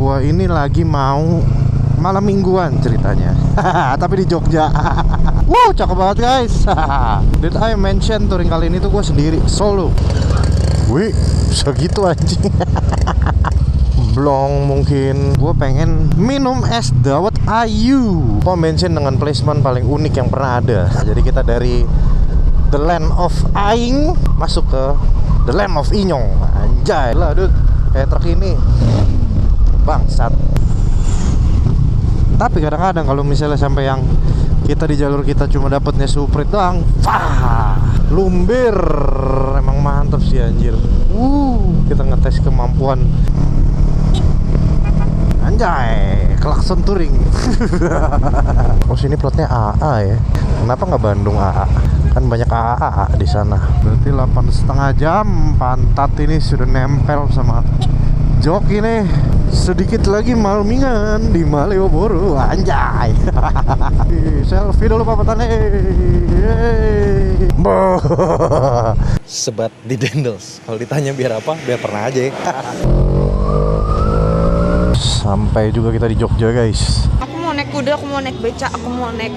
Gua ini lagi mau malam mingguan ceritanya. Tapi di Jogja. Cakep banget guys. Did I mention touring kali ini tuh gue sendiri, solo. Wih, segitu anjing. Blong mungkin. Gue pengen minum es dawet ayu. Pom bensin dengan placement paling unik yang pernah ada. Jadi kita dari The Land of Aing masuk ke The Land of Inyong. Anjay lah dude, kayak truk ini bangsat. Tapi kadang-kadang kalau misalnya sampai yang kita di jalur kita cuma dapatnya suprit doang, lumbir. Emang mantap sih anjir. Kita ngetes kemampuan. Anjay, klakson touring. Oh sini plotnya AA ya. Kenapa nggak Bandung AA? Kan banyak AA di sana. Berarti 8,5 jam pantat ini sudah nempel sama jok ini. Sedikit lagi malmingan di Malioboro. Anjay. Selfie dulu papatannya. Sebat di Dendels. Kalau ditanya biar apa? Biar pernah aja ya. Sampai juga kita di Jogja guys. Aku mau naik kuda, aku mau naik beca, aku mau naik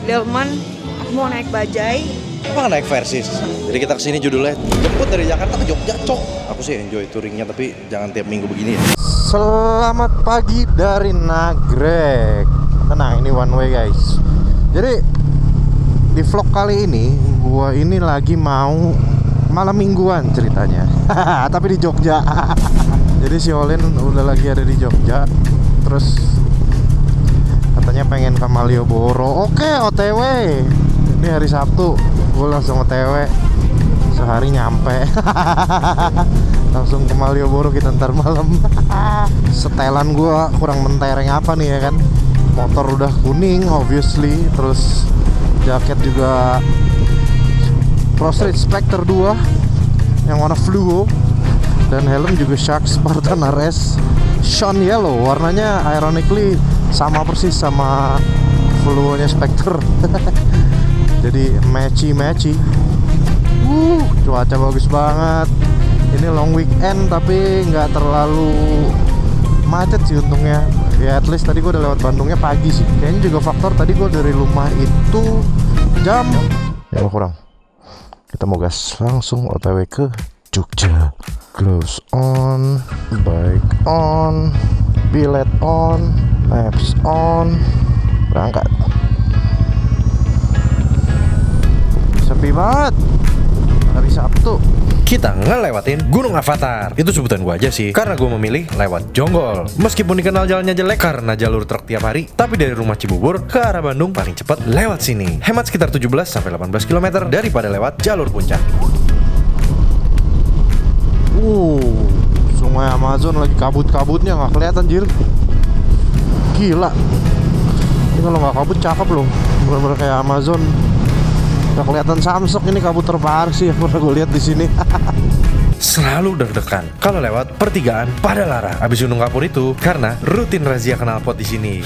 delman, aku mau naik bajai. Apa naik Versis? Jadi kita kesini judulnya jemput dari Jakarta ke Jogja, cok. Aku sih enjoy touringnya, tapi jangan tiap minggu begini ya. Selamat pagi dari Nagrek. Tenang, ini one way guys. Jadi di vlog kali ini gua ini lagi mau malam mingguan ceritanya. Tapi di Jogja. Jadi si Olin udah lagi ada di Jogja. Terus katanya pengen ke Malioboro. Oke, OTW. Ini hari Sabtu, gue langsung OTW. Sehari nyampe. Langsung ke Malioboro kita ntar malam. Setelan gue kurang mentereng apa nih ya kan. Motor udah kuning obviously. Terus jaket juga Pro Street Spectre 2 yang warna fluo. Dan helm juga Shark Spartan RS Sean Yellow. Warnanya ironically sama persis sama fluonya Spectre. Jadi matchy. Cuaca bagus banget. Ini long weekend tapi nggak terlalu macet sih untungnya. Ya at least tadi gue udah lewat Bandungnya pagi sih. Kayaknya juga faktor tadi gue dari rumah itu jam yang kurang. Kita mau gas langsung OTW ke Jogja. Close on, bike on, bilet on, maps on, berangkat. Sepi banget hari Sabtu. Kita ngelewatin Gunung Avatar. Itu sebutan gue aja sih, karena gue memilih lewat Jonggol. Meskipun dikenal jalannya jelek karena jalur truk tiap hari, tapi dari rumah Cibubur ke arah Bandung paling cepat lewat sini. Hemat sekitar 17-18 km daripada lewat jalur puncak. Sungai Amazon lagi kabut-kabutnya, nggak kelihatan jir. Gila. Ini kalau nggak kabut cakep loh. Bener-bener kayak Amazon. Nggak kelihatan Samsung, ini kabut terparah sih yang pernah gue lihat di sini. Selalu deg-degan kalau lewat pertigaan Padalarang abis Gunung Kapur itu karena rutin razia knalpot di sini.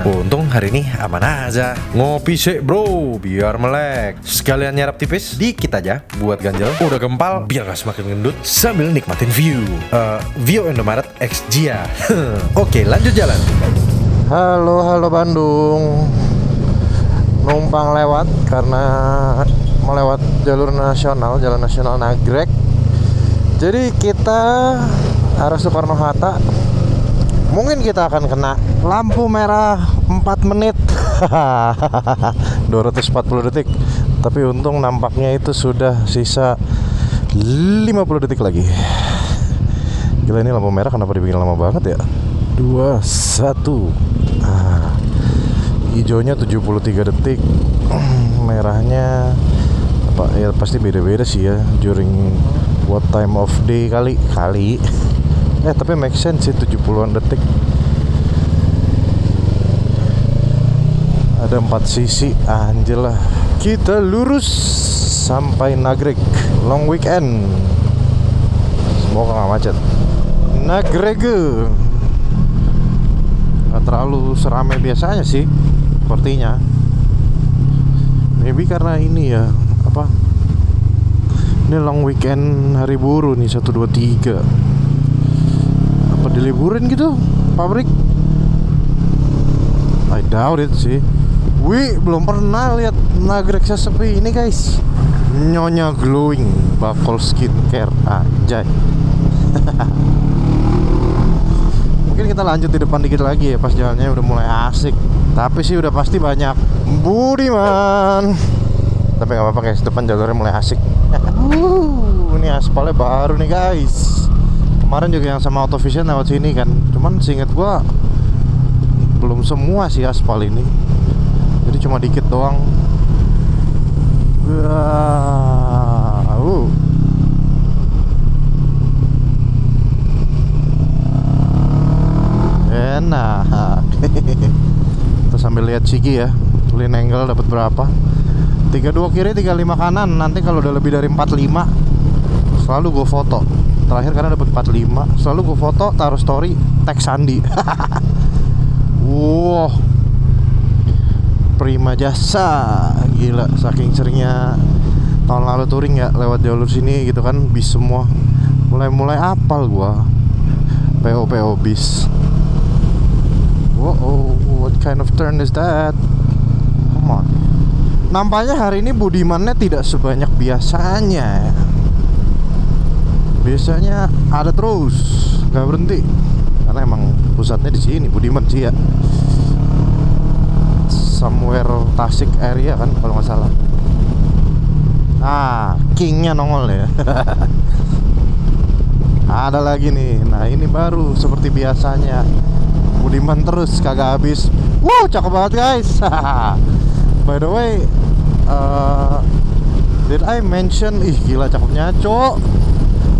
Untung hari ini aman aja. Ngopi sih bro, biar melek. Sekalian nyarap tipis dikit aja buat ganjel. Udah gempal biar gak semakin gendut sambil nikmatin view. View Indomaret X Gia. Oke, lanjut jalan. Halo Bandung. Numpang lewat karena melewat jalur nasional, jalan nasional Nagrek. Jadi kita arah Soekarno-Hatta. Mungkin kita akan kena lampu merah 4 menit. 240 detik. Tapi untung nampaknya itu sudah sisa 50 detik lagi. Gila, ini lampu merah kenapa dibikin lama banget ya? 2, 1. Hijaunya 73 detik. Merahnya apa ya, pasti beda-beda sih ya during what time of day kali. Tapi make sense sih 70-an detik. Ada 4 sisi, anjir lah. Kita lurus sampai Nagrek. Long weekend. Semoga gak macet. Nagrek gak terlalu seramai biasanya sih sepertinya. Maybe karena ini ya, apa, ini long weekend hari buruh nih, 1, 2, 3. Apa diliburin gitu? pabrik? I doubt it sih. Wih, belum pernah lihat nagrek sesepi ini guys. Nyonya glowing bakul skincare anjay. Mungkin kita lanjut di depan dikit lagi ya, pas jalannya udah mulai asik. Tapi sih udah pasti banyak Budiman. Tapi nggak apa-apa guys, depan jalurnya mulai asik. Ini aspalnya baru nih guys. Kemarin juga yang sama Autovision lewat sini kan. Cuman seinget gua belum semua sih aspal ini. Jadi cuma dikit doang. Enak. Kita sambil lihat Cigi ya. Clean angle dapat berapa? 32 kiri, 35 kanan. Nanti kalau udah lebih dari 45 selalu gue foto. Terakhir karena dapat 45, selalu gue foto, taruh story, tag Sandi. Wow, prima jasa. Gila, saking seringnya tahun lalu touring ya lewat jalur sini gitu kan, bis semua. Mulai apal gua PO bis. Wow, what kind of turn is that? Come on. Nampaknya hari ini Budimannya tidak sebanyak biasanya. Biasanya ada terus, nggak berhenti. Karena emang pusatnya di sini Budiman sih ya. Somewhere Tasik area kan kalau nggak salah. Kingnya nongol ya. Ada lagi nih. Nah ini baru seperti biasanya Budiman terus kagak habis. Cakep banget guys. By the way, did I mention? Ih gila cakepnya cok.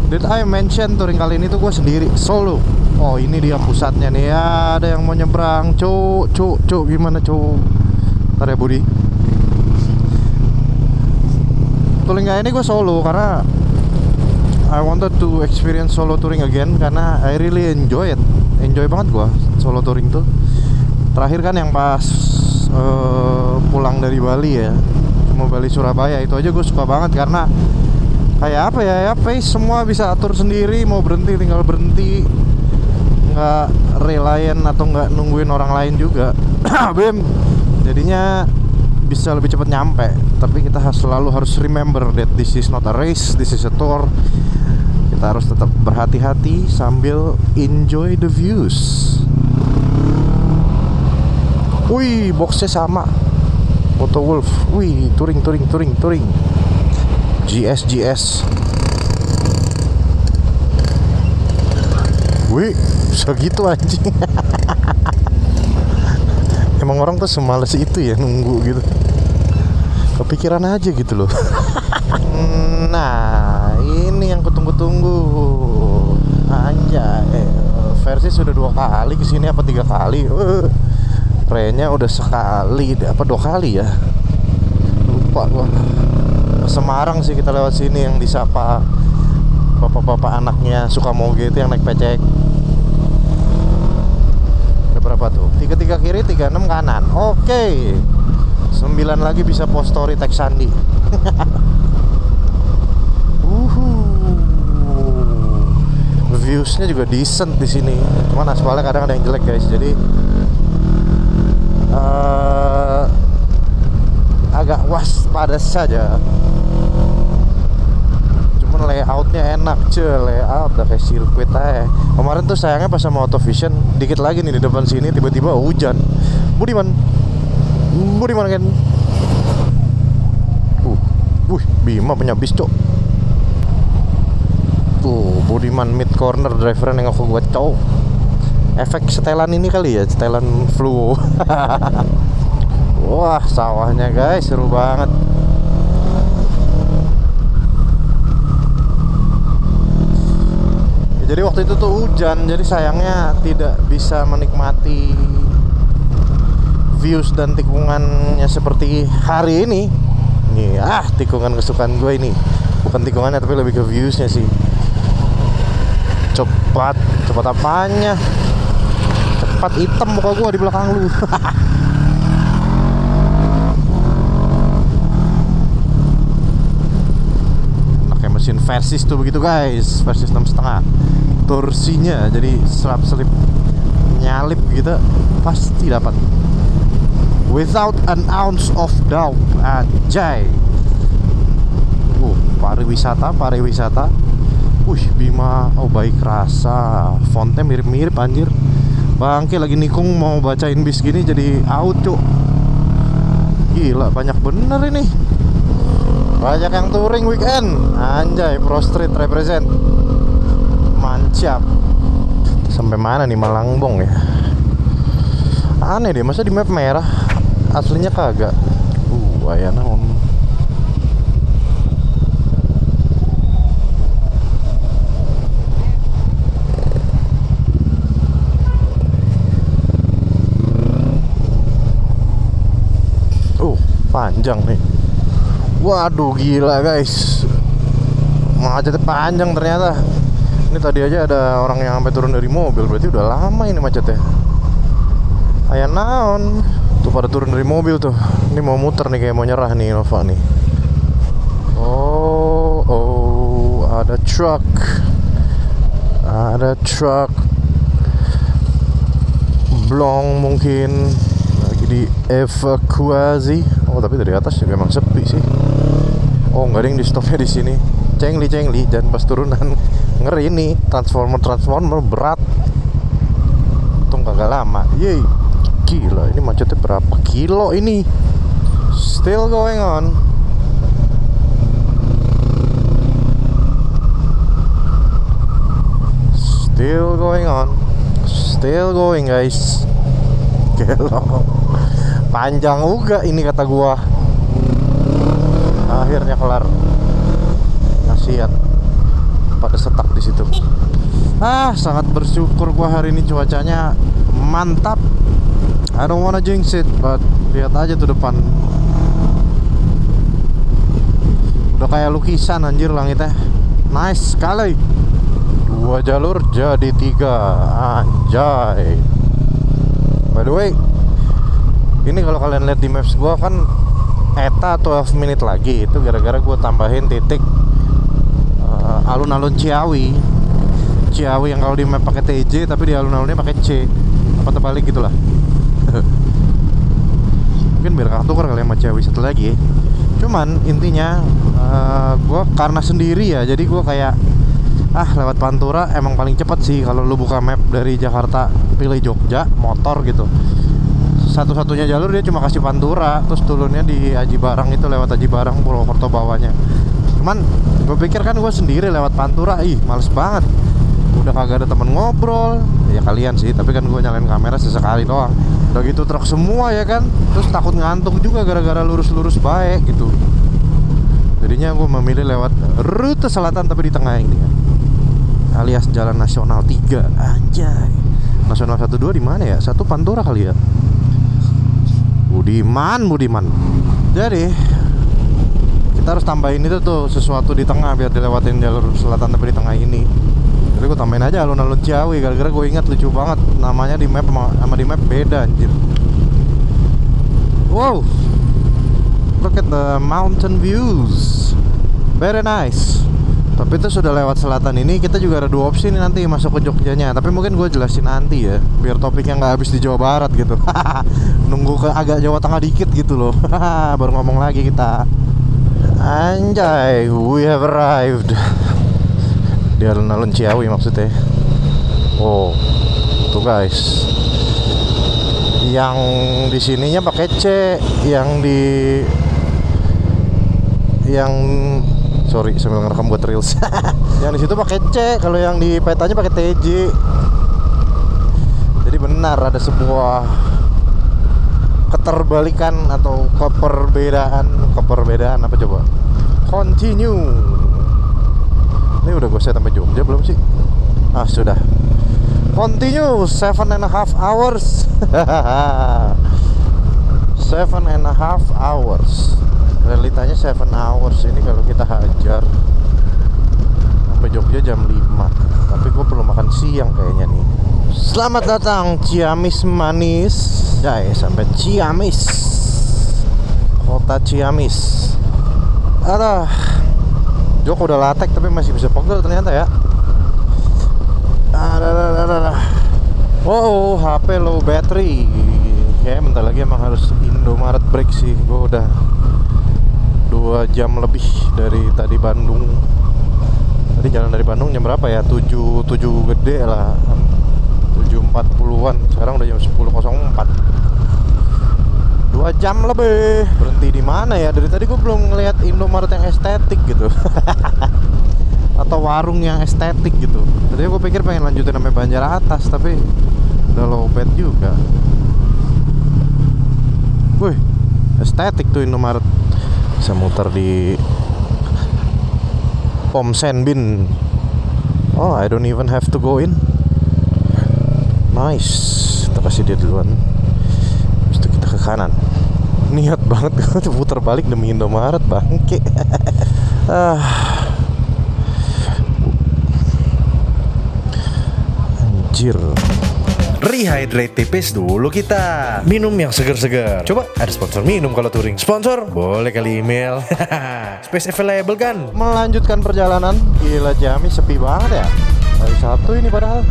Did I mention touring kali ini tuh gue sendiri solo. Oh ini dia pusatnya nih ya. Ada yang mau nyebrang. Cuk gimana cuk? Ntar ya Budi. Touring kali ini gue solo karena I wanted to experience solo touring again. Karena I really enjoy it. Enjoy banget gue solo touring tuh. Terakhir kan yang pas pulang dari Bali ya, mau Bali Surabaya, itu aja gue suka banget karena kayak apa ya, pace semua bisa atur sendiri, mau berhenti tinggal berhenti, nggak reliant atau nggak nungguin orang lain juga. Bim, jadinya bisa lebih cepat nyampe. Tapi kita selalu harus remember that this is not a race, this is a tour. Kita harus tetap berhati-hati sambil enjoy the views. Wih, boxnya sama Auto Wolf. Wih, touring GS. Wih, segitu anjing. Emang orang tuh semales itu ya nunggu gitu. Kepikiran aja gitu loh. Nah, ini yang kutunggu-tunggu. Anjay, versi sudah 2 kali kesini apa 3 kali. Pre-nya udah sekali, apa 2 kali ya? Lupa gua. Semarang sih kita lewat sini yang disapa bapak-bapak anaknya Sukamoge itu yang naik becek. Ada berapa tuh? 33 kiri, 36 kanan. Oke. 9 lagi bisa post story tag Sandi. Viewsnya juga decent di sini. Cuman aspalnya kadang ada yang jelek guys. Jadi agak waspada saja. Cuman layoutnya enak layout udah kayak sirkuit aja. Kemarin tuh sayangnya pas sama Autovision, dikit lagi nih di depan sini tiba-tiba hujan. Budiman kan. Bima punya bis cok. Tuh Budiman mid corner, drivernya nengok ke gua cok. Efek setelan ini kali ya, setelan fluo. Wah, sawahnya guys, seru banget. Ya, jadi waktu itu tuh hujan, jadi sayangnya tidak bisa menikmati views dan tikungannya seperti hari ini. Nih, tikungan kesukaan gue ini. Bukan tikungannya tapi lebih ke viewsnya sih. Cepat apanya? Cepat hitam muka gua di belakang lu. Pakai mesin Versys tuh begitu guys, Versys 6,5. Torsinya jadi selap-selip nyalip kita pasti dapat. Without an ounce of doubt, anjay. Pariwisata. Bima, oh baik rasa. Fontnya mirip-mirip anjir. Bangke lagi nikung mau bacain bis gini jadi out cuk. Gila banyak bener ini. Banyak yang touring weekend. Anjay, Pro Street represent. Mantap. Sampai mana nih Malangbong ya? Aneh deh, masa di map merah aslinya kagak. Aya naon. Panjang nih. Waduh gila guys. Macetnya panjang ternyata. Ini tadi aja ada orang yang sampai turun dari mobil. Berarti udah lama ini macetnya. Aya naon. Tuh pada turun dari mobil tuh. Ini mau muter nih, kayak mau nyerah nih Nova nih. Oh, ada truck. Ada truck Blong mungkin lagi dievakuasi. Oh tapi dari atas juga emang sepi sih. Oh nggak ada yang di stopnya di sini. Cengli dan pas turunan ngeri nih. Transformer berat. Untung kagak lama. Yeay. Gila ini macetnya berapa kilo ini. Still going on. Still going guys. Gelo. Panjang juga ini kata gua. Akhirnya kelar. Kasihan pada setak di situ. Sangat bersyukur gua hari ini cuacanya mantap. I don't wanna jinx it, but lihat aja tuh depan. Udah kayak lukisan anjir langitnya. Nice sekali. 2 jalur jadi 3. Anjay. By the way, ini kalau kalian lihat di maps gua kan eta 12 menit lagi. Itu gara-gara gua tambahin titik alun-alun Ciawi yang kalau di map pakai TJ tapi di alun-alunnya pakai C. Apa terbalik gitulah. Mungkin biar kakak tukar kali sama Ciawi satu lagi. Cuman intinya gua karena sendiri ya, jadi gua kayak lewat Pantura emang paling cepat sih kalau lu buka map dari Jakarta pilih Jogja motor gitu. Satu-satunya jalur dia cuma kasih Pantura, terus turunnya di Aji Barang, itu lewat Aji Barang Purwokerto bawahnya. Cuman gue pikir kan gue sendiri lewat Pantura, males banget. Udah kagak ada temen ngobrol. Ya kalian sih, tapi kan gue nyalain kamera sesekali doang. Udah gitu truk semua ya kan. Terus takut ngantuk juga gara-gara lurus-lurus baik gitu. Jadinya gue memilih lewat rute selatan tapi di tengah ini ya. Alias Jalan Nasional 3. Anjay. Nasional 12 di mana ya? 1 Pantura kali ya. Budiman. Jadi kita harus tambahin itu tuh sesuatu di tengah biar dilewatin jalur selatan tapi di tengah ini. Jadi gue tambahin aja alun-alun Ciawi gara-gara gue ingat lucu banget namanya di map sama di map beda anjir. Wow. Look at the mountain views. Very nice. Tapi itu sudah lewat selatan ini, kita juga ada 2 opsi nih nanti masuk ke Jogjanya. Tapi mungkin gue jelasin nanti ya, biar topiknya nggak habis di Jawa Barat gitu. Nunggu ke agak Jawa Tengah dikit gitu loh. Baru ngomong lagi kita. Anjay, we have arrived. Di alun-alun Ciawi maksudnya. Oh, tuh guys. Yang di sininya pakai C, sorry sambil ngerekam buat reels. Yang di situ pakai C, kalau yang di petanya pakai TJ. Jadi benar ada sebuah keterbalikan atau keperbedaan apa coba? Continue. Ini udah gue set sampai Jogja belum sih? Sudah. Continue 7.5 hours. 7.5 hours. Realitanya 7 hours ini kalau kita hajar sampai Jogja jam 5. Tapi gue perlu makan siang kayaknya nih. Selamat datang Ciamis manis. Sampai Ciamis, kota Ciamis. Jok udah latek tapi masih bisa pegel ternyata ya. Oh, HP low battery. Kayaknya bentar lagi emang harus Indomaret break sih. Gue udah 2 jam lebih dari tadi Bandung. Tadi jalan dari Bandung jam berapa ya? 7 gede lah, 7.40-an. Sekarang udah jam 10.04. 2 jam lebih. Berhenti di mana ya? Dari tadi gue belum ngeliat Indomaret yang estetik gitu. Atau warung yang estetik gitu. Tadi gue pikir pengen lanjutin sampai Banjar Atas, tapi udah low bed juga. Wih, estetik tuh Indomaret. Bisa muter di Pom Senbin. Oh, I don't even have to go in. Nice. Kita kasih dia duluan. Habis itu kita ke kanan. Niat banget gue putar balik demi Indomaret, bangke. Anjir. Rehydrate tipis dulu kita. Minum yang seger-seger. Coba ada sponsor minum kalau touring. Sponsor? Boleh kali email. Space available kan? Melanjutkan perjalanan. Gila, Ciamis sepi banget ya. Hari Sabtu ini padahal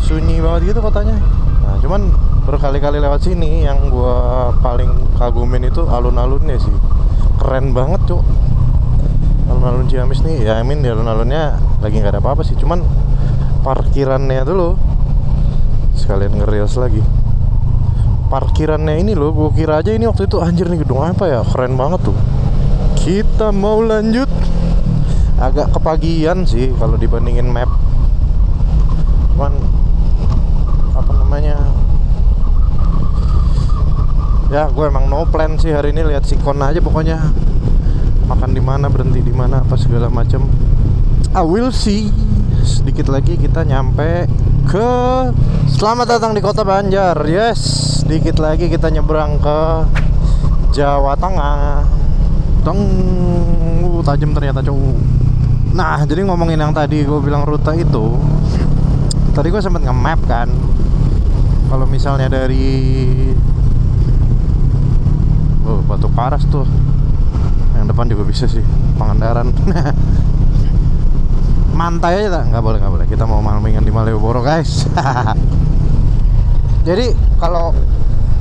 sunyi banget gitu kotanya. Nah, cuman berkali-kali lewat sini yang gua paling kagumin itu alun-alunnya sih. Keren banget, Cuk. Alun-alun Ciamis nih, ya di alun-alunnya lagi nggak ada apa-apa sih, cuman parkirannya dulu. Sekalian nge-reels lagi. Parkirannya ini loh, gua kira aja ini waktu itu anjir nih gedung apa ya, keren banget tuh. Kita mau lanjut. Agak kepagian sih kalau dibandingin map. Cuman apa namanya? Ya, gue emang no plan sih hari ini, lihat sikon aja pokoknya. Makan di mana, berhenti di mana, apa segala macam. I will see. Sedikit lagi kita nyampe ke Selamat datang di Kota Banjar. Yes, sedikit lagi kita nyebrang ke Jawa Tengah. Tajam ternyata, cowok. Nah, jadi ngomongin yang tadi gue bilang rute itu. Tadi gue sempet nge-map kan. Kalau misalnya dari Batu Paras tuh, yang depan juga bisa sih, Pangandaran. Mantai aja tak? Nggak boleh. Kita mau malmingan di Malioboro, guys. Jadi kalau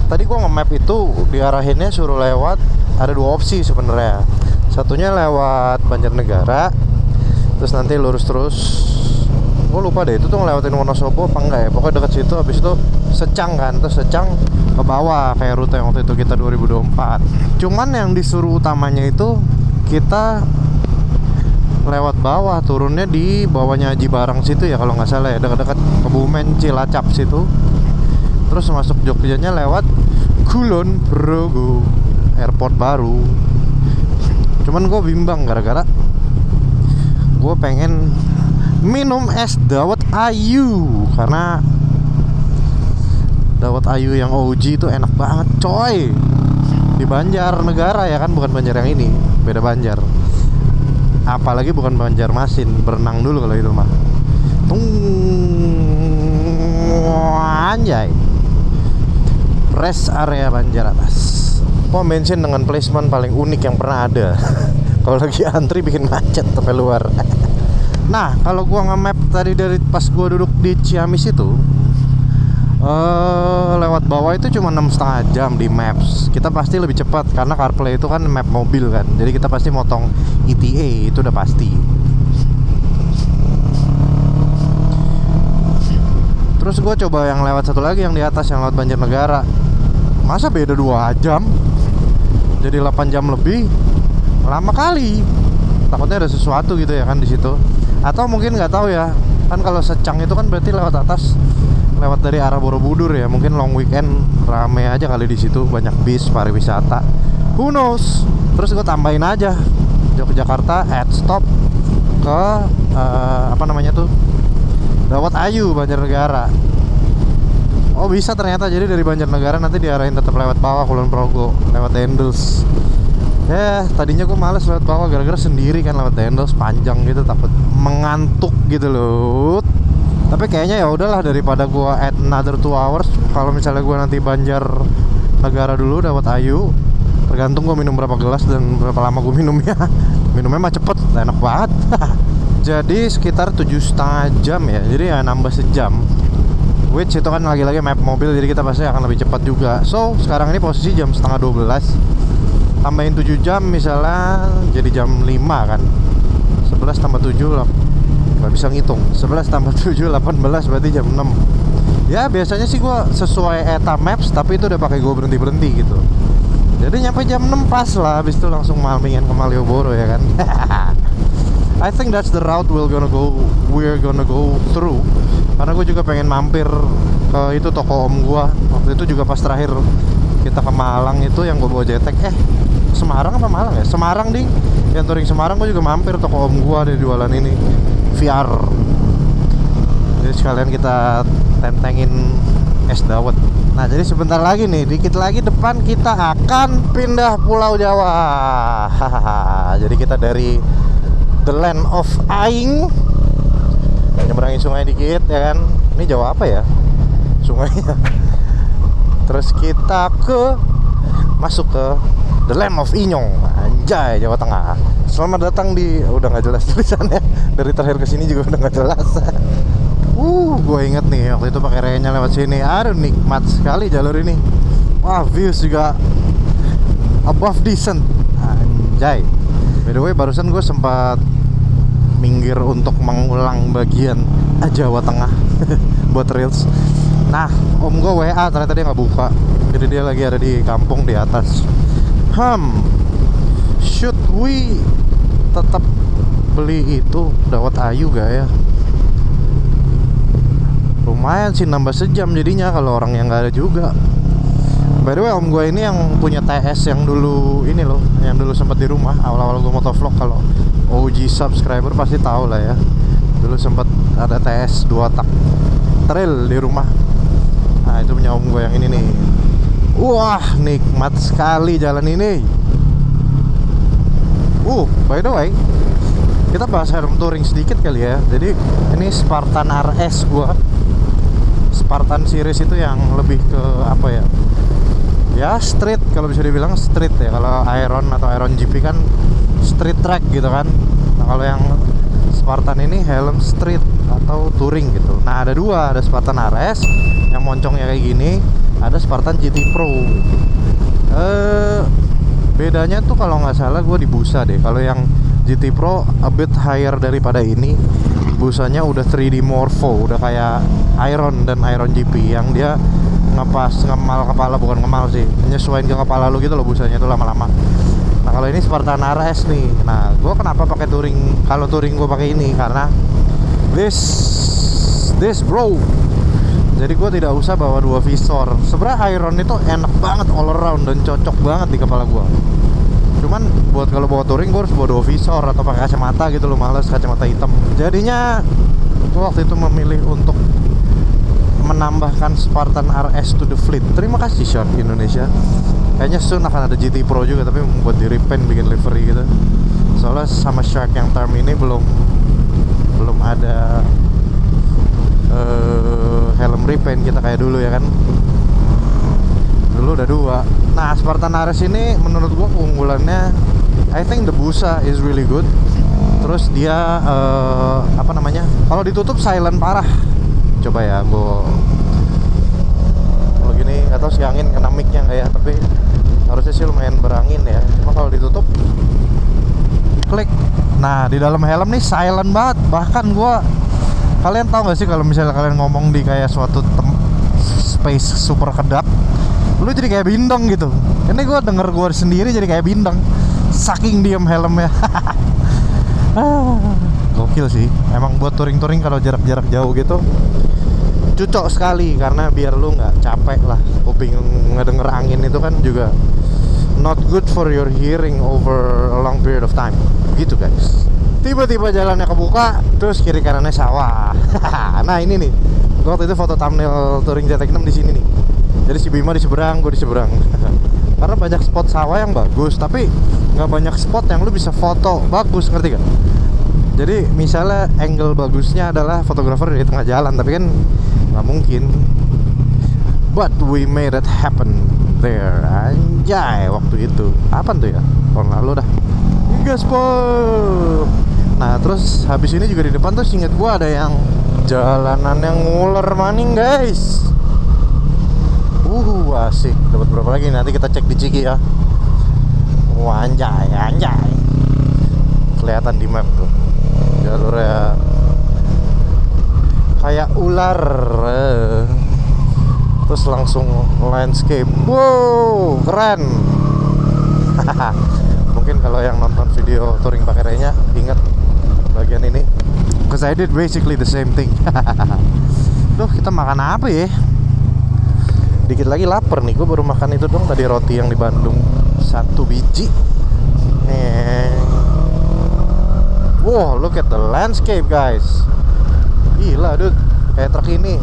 tadi gua nge-map itu diarahinnya suruh lewat, ada 2 opsi sebenarnya. Satunya lewat Banjarnegara, terus nanti lurus terus. Gue lupa deh itu tuh ngelewatin Wonosobo apa enggak ya. Pokoknya deket situ, habis itu Secang kan, terus Secang ke bawah kayak rute yang waktu itu kita 2024. Cuman yang disuruh utamanya itu kita lewat bawah, turunnya di bawahnya Haji Barang situ ya kalau nggak salah ya, dekat-dekat Kebumen Cilacap situ. Terus masuk Jogjanya lewat Kulon Progo, airport baru. Cuman gue bimbang gara-gara gue pengen minum es dawet ayu, karena dawet ayu yang OG itu enak banget coy. Di Banjarnegara ya kan, bukan Banjar yang ini, beda Banjar. Apalagi bukan Banjarmasin, berenang dulu kalau itu mah. Anjay. Rest area Banjar Atas. Pom bensin dengan placement paling unik yang pernah ada. Kalau lagi antri bikin macet sampai luar. Nah, kalau gua nge-map tadi dari pas gua duduk di Ciamis itu, lewat bawah itu cuma 6,5 jam di Maps. Kita pasti lebih cepat karena CarPlay itu kan map mobil kan. Jadi kita pasti motong ETA, itu udah pasti. Terus gue coba yang lewat satu lagi yang di atas, yang lewat Banjarnegara. Masa beda 2 jam? Jadi 8 jam lebih. Lama kali. Takutnya ada sesuatu gitu ya kan di situ. Atau mungkin nggak tahu ya. Kan kalau Secang itu kan berarti lewat atas, lewat dari arah Borobudur ya. Mungkin long weekend rame aja kali di situ, banyak bis pariwisata. Who knows? Terus gue tambahin aja Yogyakarta at stop ke apa namanya tuh, Dawet Ayu Banjarnegara. Oh bisa ternyata, jadi dari Banjarnegara nanti diarahin tetap lewat bawah Kulon Progo, lewat Dendels. Ya tadinya gue males lewat bawah gara-gara sendiri kan, lewat Dendels panjang gitu, takut mengantuk gitu loh. Tapi kayaknya ya udahlah, daripada gue add another 2 hours. Kalau misalnya gue nanti Banjarnegara dulu Dawet Ayu, tergantung gue minum berapa gelas dan berapa lama gue minumnya. Minumnya mah cepet, enak banget. Jadi sekitar 7,5 jam ya, jadi ya nambah sejam. Gue Which itu kan lagi-lagi map mobil, jadi kita pasti akan lebih cepat juga. So sekarang ini posisi jam setengah 12, tambahin 7 jam misalnya jadi jam 5 kan. 11 tambah 7 lah, nggak bisa ngitung. 11 tambah 7 18, berarti jam 6. Ya biasanya sih gue sesuai ETA Maps, tapi itu udah pakai gue berhenti gitu. Jadi nyampe jam 6 pas lah, habis itu langsung malmingan ke Malioboro ya kan. I think that's the route we're gonna go through. Karena gue juga pengen mampir ke itu toko om gue. Waktu itu juga pas terakhir kita ke Malang itu yang gue bawa jetek. Semarang apa Malang ya? Semarang ding. Yang touring Semarang gue juga mampir toko om gue di jualan ini VR. Jadi sekalian kita tentengin es dawet. Nah jadi sebentar lagi nih, dikit lagi depan kita akan pindah Pulau Jawa. Jadi kita dari the land of Aing nyeberangin sungai dikit ya kan. Ini Jawa apa ya sungainya? Terus kita masuk ke the land of Inyong, anjay, Jawa Tengah. Selamat datang di, udah nggak jelas tulisannya. Dari terakhir kesini juga udah nggak jelas. Gue inget nih waktu itu pakai renya lewat sini. Aduh nikmat sekali jalur ini. Wah views juga above decent, anjay. By the way barusan gue sempat minggir untuk mengulang bagian Jawa Tengah buat reels. Nah om gue WA ternyata dia nggak buka, jadi dia lagi ada di kampung di atas. Should we tetap beli itu dawet ayu gak ya? Lumayan sih nambah sejam jadinya kalau orang yang nggak ada juga. By the way om gue ini yang punya TS yang dulu ini loh, yang dulu sempat di rumah awal-awal gue motovlog. Kalau OG subscriber pasti tahu lah ya, dulu sempat ada TS 2 tak trail di rumah. Nah itu punya om gue yang ini nih. Wah nikmat sekali jalan ini. By the way kita bahas helm touring sedikit kali ya. Jadi ini Spartan RS gua. Spartan series itu yang lebih ke apa ya? Ya street, kalau bisa dibilang street ya. Kalau Iron atau Iron GP kan street track gitu kan. Nah kalau yang Spartan ini helm street atau touring gitu. Nah ada dua, ada Spartan RS yang moncongnya kayak gini, ada Spartan GT Pro. Bedanya tuh kalau nggak salah gue di busa deh. Kalau yang GT Pro a bit higher daripada ini, busanya udah 3D Morpho, udah kayak Iron dan Iron GP yang dia ngemal kepala, bukan ngemal sih, menyesuaikan ke kepala lu gitu loh busanya itu lama-lama. Nah kalau ini Spartan RS nih. Nah gue kenapa pakai touring? Kalau touring gue pakai ini karena this bro. Jadi gue tidak usah bawa dua visor. Sebenarnya Iron itu enak banget all around dan cocok banget di kepala gue. Cuman buat kalau bawa touring gue harus bawa dua visor atau pakai kacamata gitu loh, males kacamata hitam. Jadinya gue waktu itu memilih untuk menambahkan Spartan RS to the fleet. Terima kasih Shark Indonesia. Kayaknya soon akan ada GT Pro juga, tapi buat di repaint, bikin livery gitu. Soalnya sama Shark yang term ini belum ada helm repaint kita kayak dulu ya kan. Dulu udah dua. Nah Spartan RS ini menurut gua keunggulannya, I think the busa is really good. Terus dia apa namanya, kalau ditutup silent parah. Coba ya gua kalau gini nggak tahu sih angin kena mic-nya nggak ya, tapi harusnya sih lumayan berangin ya. Cuma kalau ditutup klik. Nah di dalam helm nih silent banget. Bahkan gua, kalian tahu nggak sih kalau misalnya kalian ngomong di kayak suatu space super kedap, lu jadi kayak bindeng gitu. Ini gue denger gue sendiri jadi kayak bindeng, saking diem helmnya. Gokil sih. Emang buat touring-touring kalau jarak-jarak jauh gitu cocok sekali, karena biar lu nggak capek lah. Kuping ngedenger angin itu kan juga not good for your hearing over a long period of time. Gitu guys. Tiba-tiba jalannya kebuka, terus kiri kanannya sawah. Nah ini nih, waktu itu foto thumbnail touring ZX6 di sini nih. Jadi si Bima di seberang, gue di seberang. Karena banyak spot sawah yang bagus, tapi nggak banyak spot yang lu bisa foto bagus, ngerti gak? Jadi misalnya angle bagusnya adalah fotografer di tengah jalan, tapi kan nggak mungkin. But we made it happen there. Anjay waktu itu. Apaan tuh ya? Tahun lalu dah. Gaspol. Nah terus habis ini juga di depan tuh inget gue ada yang jalanan yang nguler maning guys. Asik. Dapat berapa lagi? Nanti kita cek di Ciki ya. Anjay, anjay. Kelihatan di map tuh. Jalurnya kayak ular. Terus langsung landscape. Wow, keren. Mungkin kalau yang nonton video touring pakai Renya ingat bagian ini. Cause I did basically the same thing. Duh, kita makan apa ya? Dikit lagi lapar nih. Gue baru makan itu dong tadi, roti yang di Bandung 1 biji. Wow, look at the landscape guys. Gila dude, kayak truk ini.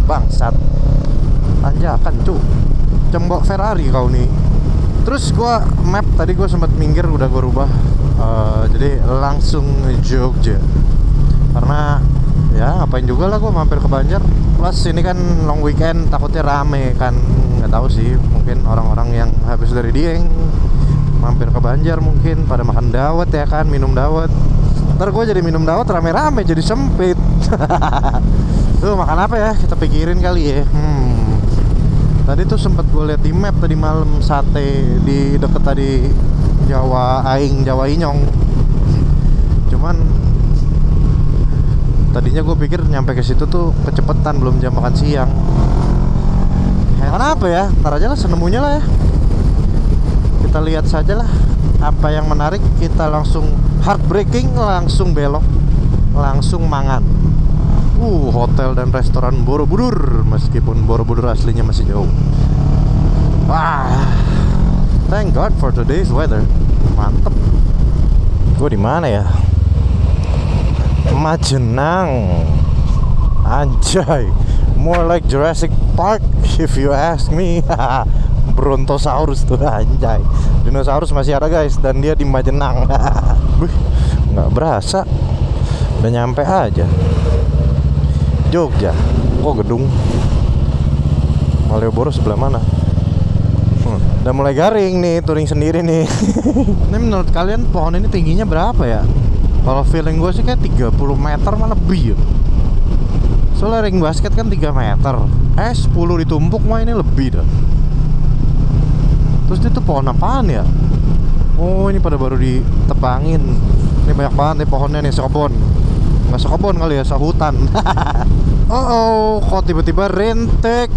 Bangsat. Tanjakan cu. Cembok Ferrari kau nih. Terus gua map tadi gua sempat minggir, udah gua rubah. Jadi langsung Jogja. Karena ya ngapain juga lah gua mampir ke Banjar. Plus ini kan long weekend, takutnya rame kan. Nggak tahu sih, mungkin orang-orang yang habis dari Dieng mampir ke Banjar mungkin pada makan dawet ya kan, minum dawet. Ntar gue jadi minum dawet rame-rame jadi sempit. Tuh makan apa ya? Kita pikirin kali ya. Tadi tuh sempet gue lihat di map tadi malam, sate di deket tadi Jawa Aing, Jawa Inyong. Cuman tadinya gue pikir nyampe ke situ tuh kecepetan, belum jam makan siang. Makan apa ya? Ntar aja lah senemunya lah ya. Kita lihat saja lah apa yang menarik. Kita langsung heartbreaking, langsung belok, langsung mangan. Hotel dan restoran Borobudur, meskipun Borobudur aslinya masih jauh. Wah, thank God for today's weather. Mantep. Gue di mana ya? Majenang. Anjay, more like Jurassic Park if you ask me. Brontosaurus tuh, anjay. Dinosaurus masih ada guys, dan dia di Majenang. Nggak berasa, udah nyampe aja. Jogja, kok gedung Malioboro sebelah mana? Udah mulai garing nih, touring sendiri nih. Ini menurut kalian pohon ini tingginya berapa ya? Kalau feeling gue sih kayak 30 meter malah lebih ya. Soalnya ring basket kan 3 meter, 10 ditumpuk mah ini lebih dah. Terus itu pohon apaan ya? Oh, ini pada baru ditebangin. Ini banyak banget nih pohonnya nih, sekebon. Nggak sekebon kali ya, sehutan. Kok tiba-tiba rentek.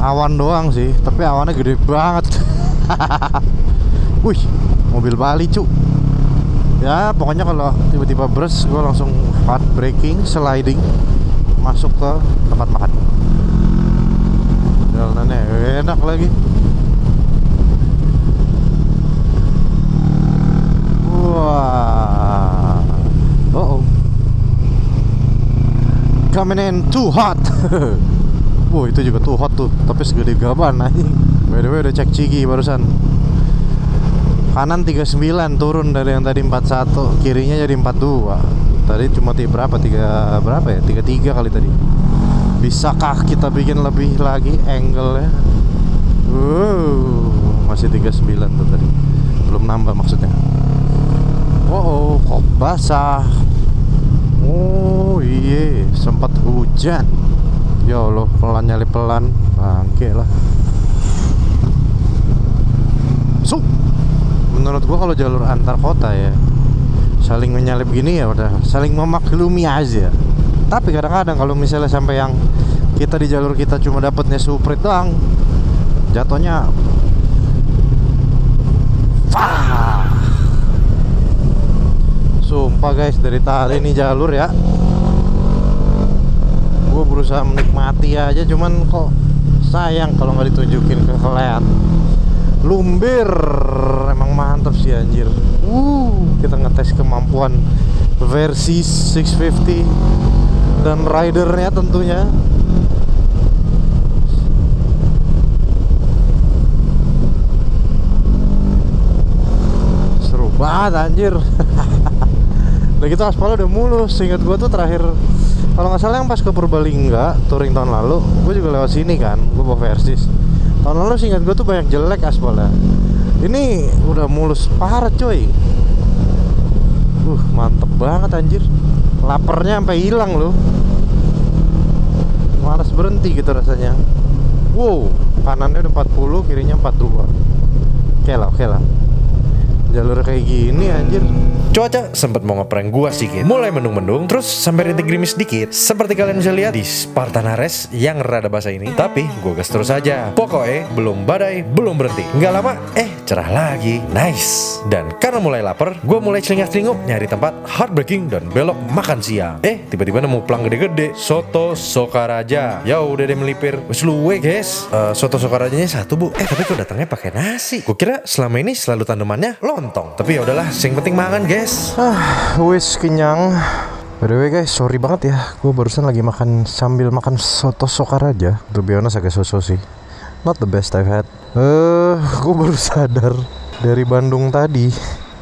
Awan doang sih, tapi awannya gede banget. Wih, mobil Bali cu. Ya pokoknya kalau tiba-tiba bres, gue langsung heartbreaking, sliding, masuk ke tempat makan. Jalanannya enak lagi. Wah, coming in too hot. Wah, itu juga too hot tuh, tapi segede gaban anjing. By the way udah cek Ciki barusan. Kanan 39 turun dari yang tadi 41, kirinya jadi 42. Tadi cuma berapa? 33 kali tadi. Bisakah kita bikin lebih lagi angle-nya? Masih 39 tuh tadi. Belum nambah maksudnya. Kok basah. Oh iya, sempat hujan. Ya Allah, pelan nyali pelan. Bangke lah. Menurut gua kalau jalur antar kota ya, saling menyalip gini ya udah saling memaklumi aja. Tapi kadang-kadang kalau misalnya sampai yang kita di jalur kita cuma dapatnya suprit doang, jatuhnya sumpah guys, dari tadi ini jalur ya gue berusaha menikmati aja, cuman kok sayang kalau nggak ditunjukin ke kalian. Lumbir emang mantap sih anjir. Kita ngetes kemampuan versi 650 dan ridernya tentunya. Seru banget anjir. Udah gitu aspalnya udah mulus. Ingat gue tuh terakhir, kalau nggak salah yang pas ke Purbalingga touring tahun lalu, gue juga lewat sini kan, gue bawa Versis. Tahun lalu seingat gue tuh banyak jelek aspalnya. Ini udah mulus parah coy. Mantep banget anjir. Laparnya sampai hilang loh. Malas berhenti gitu rasanya. Wow, kanannya udah 40, kirinya 42. Oke lah. Jalur kayak gini anjir. Cuaca sempat mau ngeprank gua sedikit. Mulai mendung-mendung, terus sampai rintik gerimis sedikit. Seperti kalian bisa lihat di Spartanares yang rada basah ini. Tapi gua gas terus aja. Pokoknya belum badai, belum berhenti. Nggak lama, cerah lagi. Nice. Dan karena mulai lapar, gua mulai celingak-celinguk nyari tempat heartbreaking dan belok makan siang. Tiba-tiba nemu plang gede-gede. Soto Sokaraja. Ya udah deh melipir. Wes luwe guys. Soto Sokarajanya satu bu. Tapi kok datangnya pakai nasi. Gua kira selama ini selalu tandemannya lontong. Tapi ya udahlah, yang penting makan guys. Wis kenyang. By the way guys, sorry banget ya, gue barusan lagi sambil makan soto Sokaraja. To be honest agak so-so sih. Not the best I've had. Gue baru sadar dari Bandung tadi,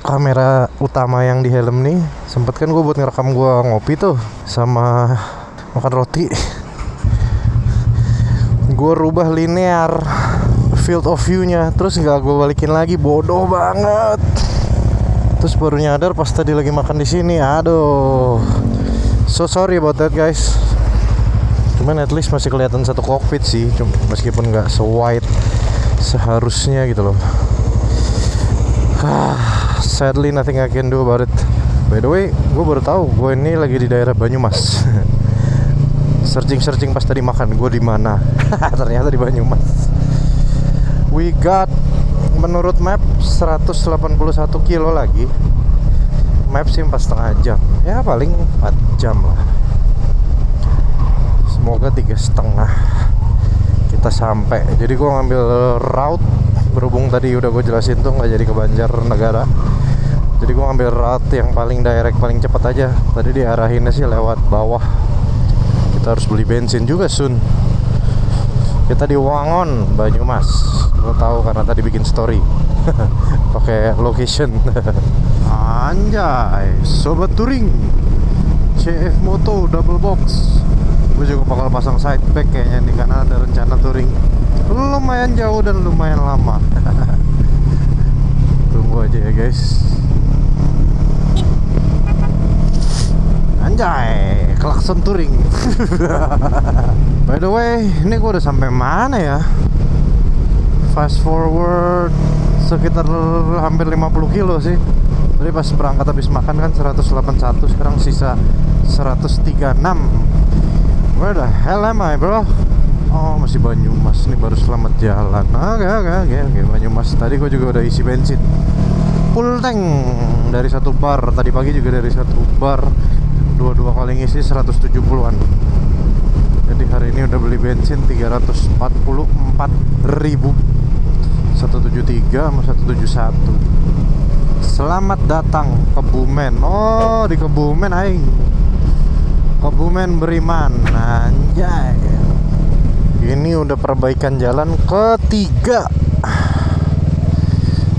kamera utama yang di helm nih sempet kan gue buat ngerekam gue ngopi tuh sama makan roti. Gue rubah linear field of view-nya, terus nggak gue balikin lagi, bodoh banget. Terus baru nyadar pas tadi lagi makan di sini. Aduh, so sorry about that guys. Cuman at least masih kelihatan satu cockpit sih, meskipun nggak se-wide seharusnya gitu loh. Sadly nothing I can do about it. By the way, gue baru tahu gue ini lagi di daerah Banyumas. Searching pas tadi makan gue di mana. Ternyata di Banyumas. We got, menurut map 181 kilo lagi. Map sih 4,5 jam. Ya paling 4 jam lah. Semoga 3,5 kita sampai. Jadi gue ngambil route, berhubung tadi udah gue jelasin tuh nggak jadi ke Banjarnegara. Jadi gue ngambil route yang paling direct, paling cepat aja. Tadi diarahinnya sih lewat bawah. Kita harus beli bensin juga Sun. Kita di Wangon, Banyumas. Lo tahu karena tadi bikin story pakai location. Anjay, sobat touring CF Moto double box. Gue juga bakal pasang side pack kayaknya nih, karena ada rencana touring lumayan jauh dan lumayan lama. Tunggu aja ya guys. Anjay, klakson touring. By the way, ini gue udah sampai mana ya? Fast forward sekitar hampir 50 kilo sih. Tadi pas berangkat habis makan kan 181, sekarang sisa 136. Where the hell am I bro? Oh masih Banyumas, nih baru selamat jalan. Oke, Banyumas. Tadi gue juga udah isi bensin full tank dari satu bar. Tadi pagi juga dari satu bar. Dua kali ngisi 170-an. Jadi hari ini udah beli bensin 344.000, 173 sama 171. Selamat datang Kebumen. Oh di Kebumen aing. Kebumen Beriman. Anjay. Ini udah perbaikan jalan ketiga.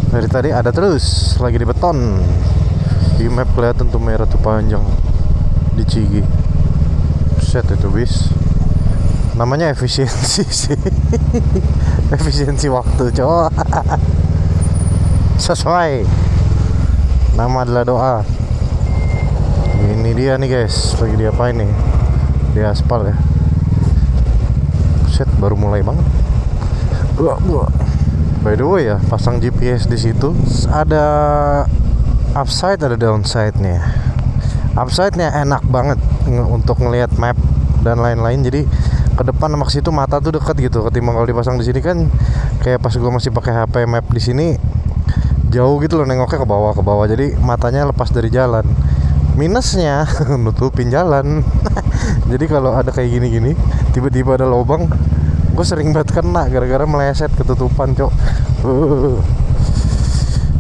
Dari tadi ada terus, lagi di beton. Di map kelihatan tuh merah tuh panjang di Cigi. Set itu bis. Namanya efisiensi sih. Efisiensi waktu cowok. Sesuai. Nama adalah doa. Ini dia nih guys, lagi diapain nih? Di aspal ya. Set baru mulai banget. By the way ya, pasang GPS di situ ada upside ada downside nya. Upside-nya enak banget untuk ngelihat map dan lain-lain. Jadi ke depan sama ke situ mata tuh dekat gitu. Ketimbang kalau dipasang di sini kan kayak pas gua masih pakai HP map di sini jauh gitu loh, nengoknya ke bawah. Jadi matanya lepas dari jalan. Minusnya nutupin jalan. Jadi kalau ada kayak gini-gini, tiba-tiba ada lubang, gue sering banget kena gara-gara meleset ketutupan, cok.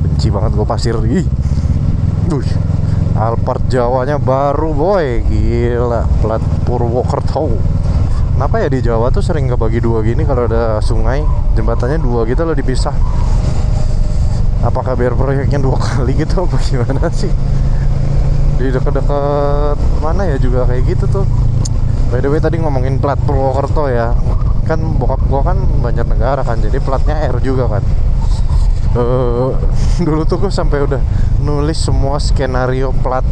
Benci banget gue pasir. Alphard Jawanya baru boy, gila, plat Purwokerto. Kenapa ya di Jawa tuh sering kebagi dua gini kalau ada sungai, jembatannya dua gitu loh dipisah. Apakah biar proyeknya 2 kali gitu apa gimana sih? Di deket-deket mana ya juga kayak gitu tuh. By the way tadi ngomongin plat Purwokerto ya, kan bokap gua kan Banjarnegara kan, jadi platnya R juga kan. Dulu tuh gue sampai udah nulis semua skenario plat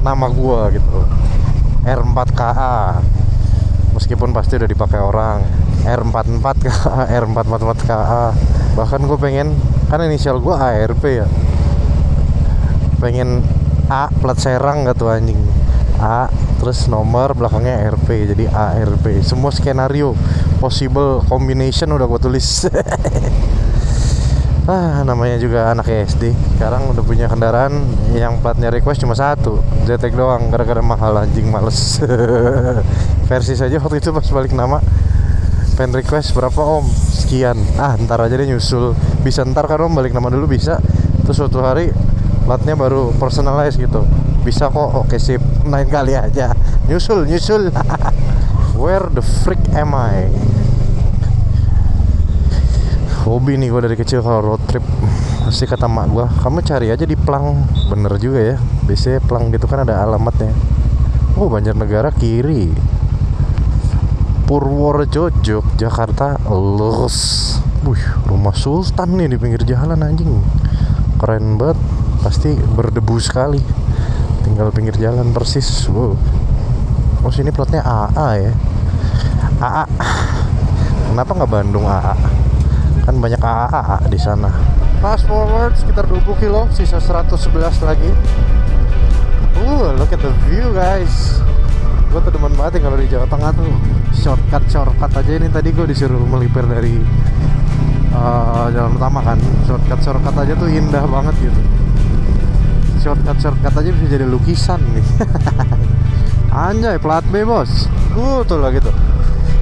nama gua gitu. R4KA. Meskipun pasti udah dipakai orang. R44KA, R444KA. Bahkan gue pengen, kan inisial gue ARP ya, pengen A plat Serang gak tuh anjing, A terus nomor belakangnya RP, jadi ARP. Semua skenario possible combination udah gue tulis. Namanya juga anak SD. Sekarang udah punya kendaraan yang platnya request cuma satu, Zetek doang, gara-gara mahal anjing, males. Versi saja waktu itu pas balik nama, pen request berapa om? Sekian. Ntar aja deh nyusul. Bisa ntar kan om, balik nama dulu bisa. Terus suatu hari platnya baru personalize gitu. Bisa kok, oke sip. Lain kali aja. Nyusul. Where the freak am I? Hobi nih gue dari kecil kalau road trip. Pasti kata mak gue, kamu cari aja di Plang. Bener juga ya, biasanya Plang gitu kan ada alamatnya. Oh, Banjarnegara kiri, Purworejo, Yogyakarta lurus. Rumah Sultan nih di pinggir jalan anjing. Keren banget, pasti berdebu sekali. Tinggal pinggir jalan persis. Oh sini plotnya AA ya. AA. Kenapa nggak Bandung AA? Kan banyak AA di sana. Fast forward sekitar 20 kilo, sisa 111 lagi. Look at the view guys. Gue tuh demen banget ya kalau di Jawa Tengah tuh. Shortcut aja ini, tadi gue disuruh melipir dari jalan utama kan. Shortcut aja tuh indah banget gitu. Shortcut aja bisa jadi lukisan nih. Anjay, plat B bos. Tuh lah gitu.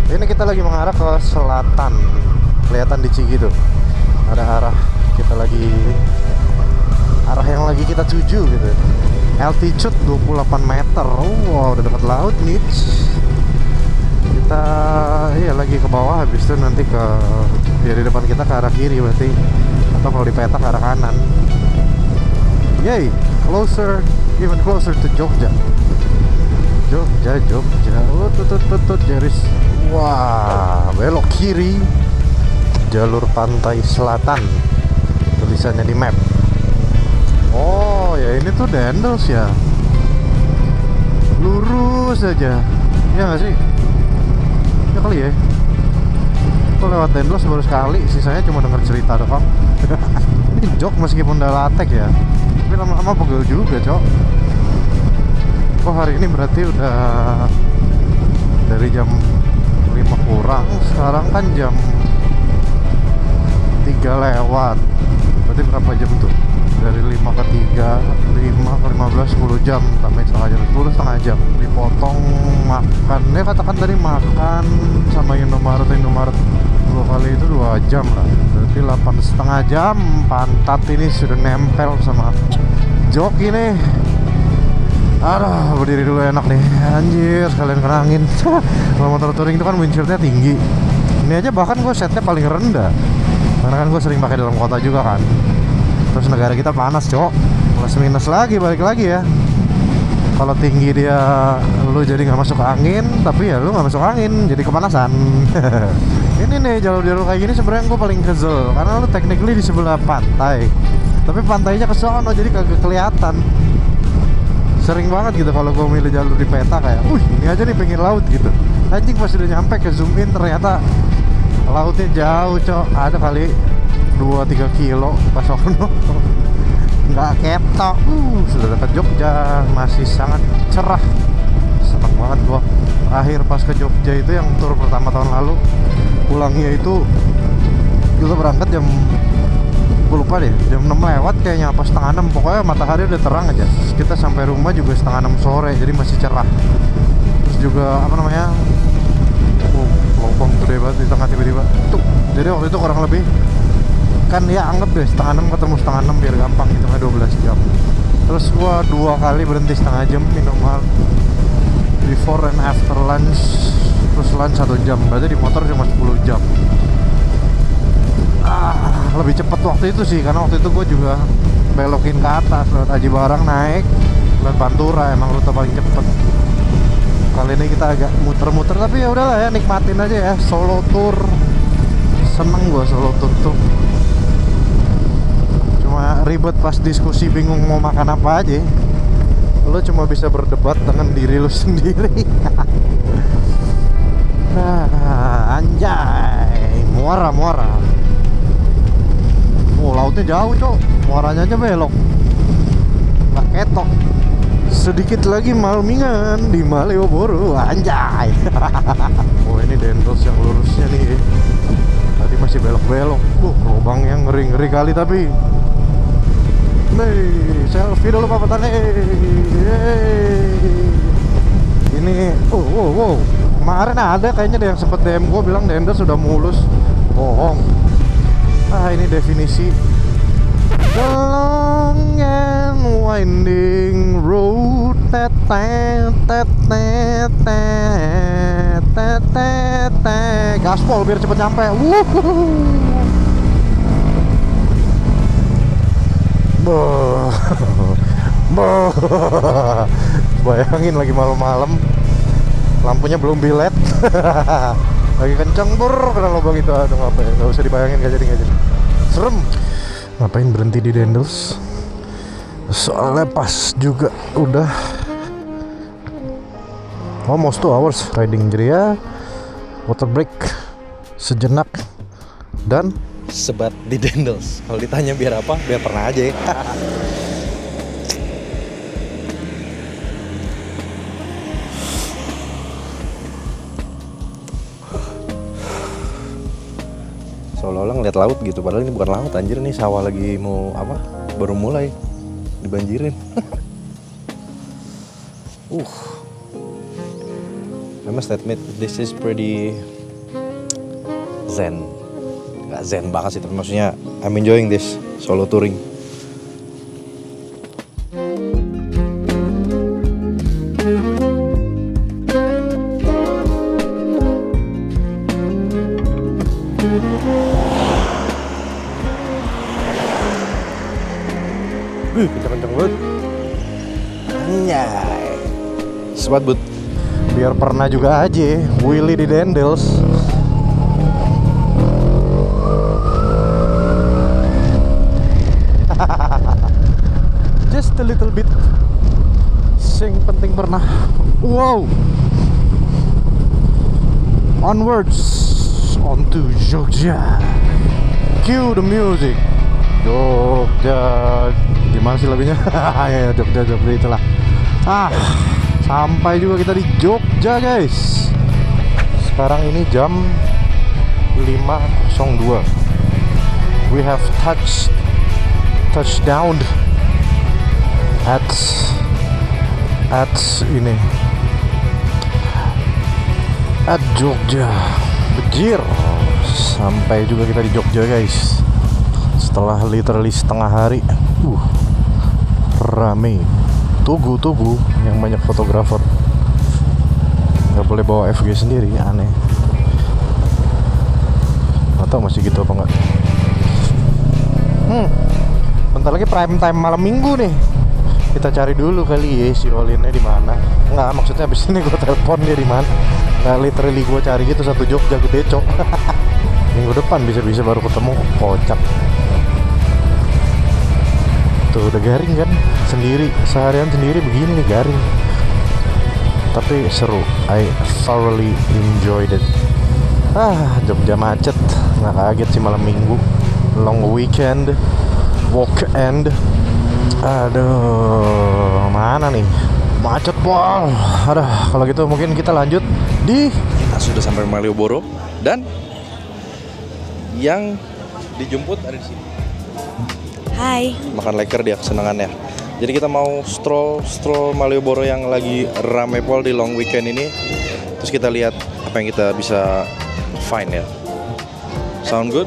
Ini kita lagi mengarah ke selatan. Kelihatan di Cigi tuh ada arah yang lagi kita tuju gitu. Altitude 28 meter. Wow, udah dekat laut nih. Kita lagi ke bawah, habis itu nanti ke di depan kita ke arah kiri berarti, atau kalau di peta ke arah kanan. Yay, even closer to Jogja. Jogja. Tutut jaris. Wah, belok kiri. Jalur pantai selatan tulisannya di map. Oh ya, ini tuh Dendels ya, lurus aja ya nggak sih? Ya kali ya, aku lewat Dendels baru sekali, sisanya cuma denger cerita doang. Ini jok meskipun udah latek ya, tapi lama-lama pegel juga cok. Hari ini berarti udah dari jam 5 kurang, sekarang kan jam 3 lewat. Berarti berapa jam tuh? Dari 5 ke 3, 5 ke 15, 10 jam. Tambah setengah jam, 10 setengah jam. Dipotong makan, katakan tadi makan sama Indomaret 2 kali itu 2 jam lah. Berarti 8,5 jam. Pantat ini sudah nempel sama jok ini. Aduh, berdiri dulu enak nih. Anjir, sekalian kena angin. Kalau motor touring itu kan windshieldnya tinggi. Ini aja bahkan gue setnya paling rendah, karena kan gue sering pakai dalam kota juga kan. Terus negara kita panas cok, plus minus lagi, balik lagi ya. Kalau tinggi dia, lu jadi nggak masuk angin, tapi ya lu nggak masuk angin, jadi kepanasan. Ini nih jalur-jalur kayak gini sebenarnya gue paling kesel, karena lu technically di sebelah pantai, tapi pantainya ke sono jadi kagak kelihatan. Sering banget gitu kalau gue milih jalur di peta kayak, ini aja nih pinggir laut gitu. Anjing pas udah nyampe ke zoom in ternyata lautnya jauh cok, ada kali 2-3 kilo pas sono. Nggak ketok. Sudah dekat Jogja, masih sangat cerah. Senang banget gua. Akhir pas ke Jogja itu yang tur pertama tahun lalu, pulangnya itu kita berangkat jam, gue lupa deh, jam 6 lewat kayaknya, apa setengah 6. Pokoknya matahari udah terang aja. Terus kita sampai rumah juga setengah 6 sore, jadi masih cerah. Terus juga apa namanya, lubang gede banget di tengah tiba-tiba tuh. Jadi waktu itu kurang lebih kan ya, anggap deh setengah 6 ketemu setengah 6 biar gampang, hitungnya 12 jam. Terus gua 2 kali berhenti setengah jam minum before and after lunch, terus lunch 1 jam, berarti di motor cuma 10 jam. Lebih cepet waktu itu sih, karena waktu itu gue juga belokin ke atas lewat Aji Barang, naik lewat Pantura, emang rute paling cepet. Kali ini kita agak muter-muter, tapi ya udahlah ya, nikmatin aja ya, solo tour. Seneng gue solo tour tuh. Cuma ribet pas diskusi, bingung mau makan apa aja. Lo cuma bisa berdebat dengan diri lo sendiri. Nah, anjay, muara. Oh, lautnya jauh, Cok. Muaranya aja belok. Nggak ketok. Sedikit lagi Malmingan di Malioboro, anjay. Oh, ini Dendels yang lurusnya nih. Tadi masih belok-belok. Lubang yang ngeri-ngeri kali tapi. Nih, selfie dulu Pak Petani. Ini, wow. Kemarin ada kayaknya yang sempet DM gue bilang Dendels sudah mulus. Bohong. Ini definisi the long and winding road. Gaspol biar cepet nyampe. Bayangin lagi malam-malam, lampunya belum bilet. Lagi kenceng kena lubang itu. Aduh, ngapain, nggak usah dibayangin, nggak jadi serem. Ngapain berhenti di Dendels? Soalnya pas juga udah almost 2 hours riding, jadi ya water break sejenak dan sebat di Dendels. Kalau ditanya biar apa? Biar pernah aja ya. Seolah-olah ngeliat laut gitu, padahal ini bukan laut anjir, nih sawah lagi mau apa, baru mulai dibanjirin. I must admit this is pretty zen. Gak zen banget sih, tapi maksudnya I'm enjoying this solo touring. Kenceng-kenceng banget. Anjay. Sebat but. Biar pernah juga aja Willy di Dendels. Just a little bit. Sing penting pernah. Wow. Onwards onto Jogja. Cue the music. Jogja, gimana sih lagunya? Ya, Jogja itulah. Sampai juga kita di Jogja, guys. Sekarang ini jam 5.02. We have touchdown at ini at Jogja. Bejir. Sampai juga kita di Jogja, guys. Setelah literally setengah hari. Rame. Tugu yang banyak fotografer. Nggak boleh bawa FG sendiri, aneh. Nggak tahu masih gitu apa nggak. Bentar lagi prime time malam minggu nih. Kita cari dulu kali ya si Olinnya di mana. Nggak, maksudnya abis ini gue telepon dia di mana. Nggak literally gue cari gitu satu Jogja gede, Cok. Minggu depan bisa baru ketemu. Kocak. Tuh udah garing kan, seharian sendiri begini nih, garing. Tapi seru, I thoroughly enjoyed it. Jogja macet, nggak kaget sih malam minggu. Long weekend, weekend. Aduh, mana nih? Macet pol. Kalau gitu mungkin kita lanjut kita sudah sampai Malioboro dan yang dijemput ada di sini. Hai. Makan leker dia kesenangannya. Jadi kita mau stroll Malioboro yang lagi rame pol di long weekend ini. Terus kita lihat apa yang kita bisa find ya. Sound good?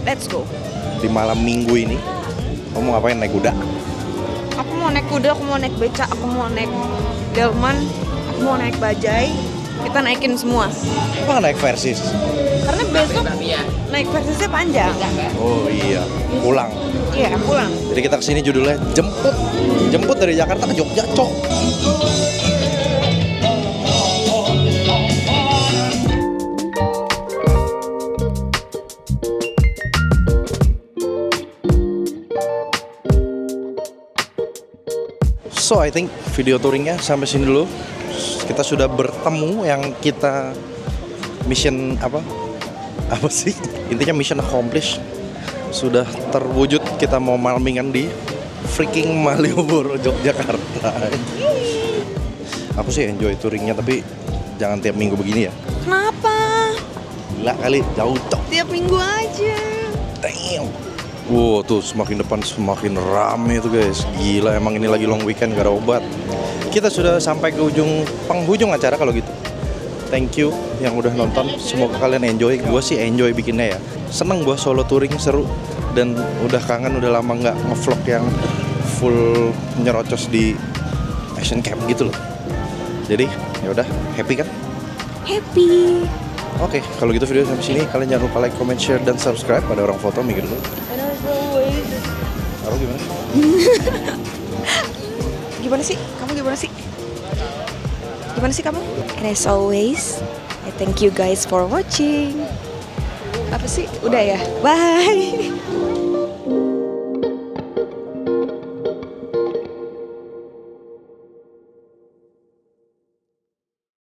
Let's go. Di malam minggu ini kamu ngapain, naik kuda? Aku mau naik kuda, aku mau naik beca, aku mau naik delman, aku mau naik bajai. Kita naikin semua. Apa nggak naik Versis? Karena besok naik Versisnya panjang. Oh iya, pulang. Iya, pulang. Jadi kita kesini judulnya jemput dari Jakarta ke Jogja, Cok. So I think video touringnya sampai sini dulu. Kita sudah bertemu yang kita mission apa sih? Intinya mission accomplished. Sudah terwujud, kita mau malmingan di freaking Malioboro, Yogyakarta. Aku sih enjoy touringnya, tapi jangan tiap minggu begini ya. Kenapa? Gila kali, jauh cok. Tiap minggu aja. Damn. Wow, tuh semakin depan semakin rame tuh guys. Gila, emang ini lagi long weekend gak ada obat. Kita sudah sampai ke penghujung acara kalau gitu. Thank you yang udah nonton. Semoga kalian enjoy. Gue sih enjoy bikinnya ya. Seneng gue solo touring, seru. Dan udah kangen, udah lama nggak ngevlog yang full nyerocos di Asian Camp gitu loh. Jadi ya udah, happy kan? Happy. Oke, kalau gitu video sampai sini. Kalian jangan lupa like, comment, share, dan subscribe. Ada orang foto, mikir dulu. Aku gimana? Gimana sih? Kamu gimana sih? Gimana sih kamu? And as always, I thank you guys for watching. Apa sih? Udah ya? Bye.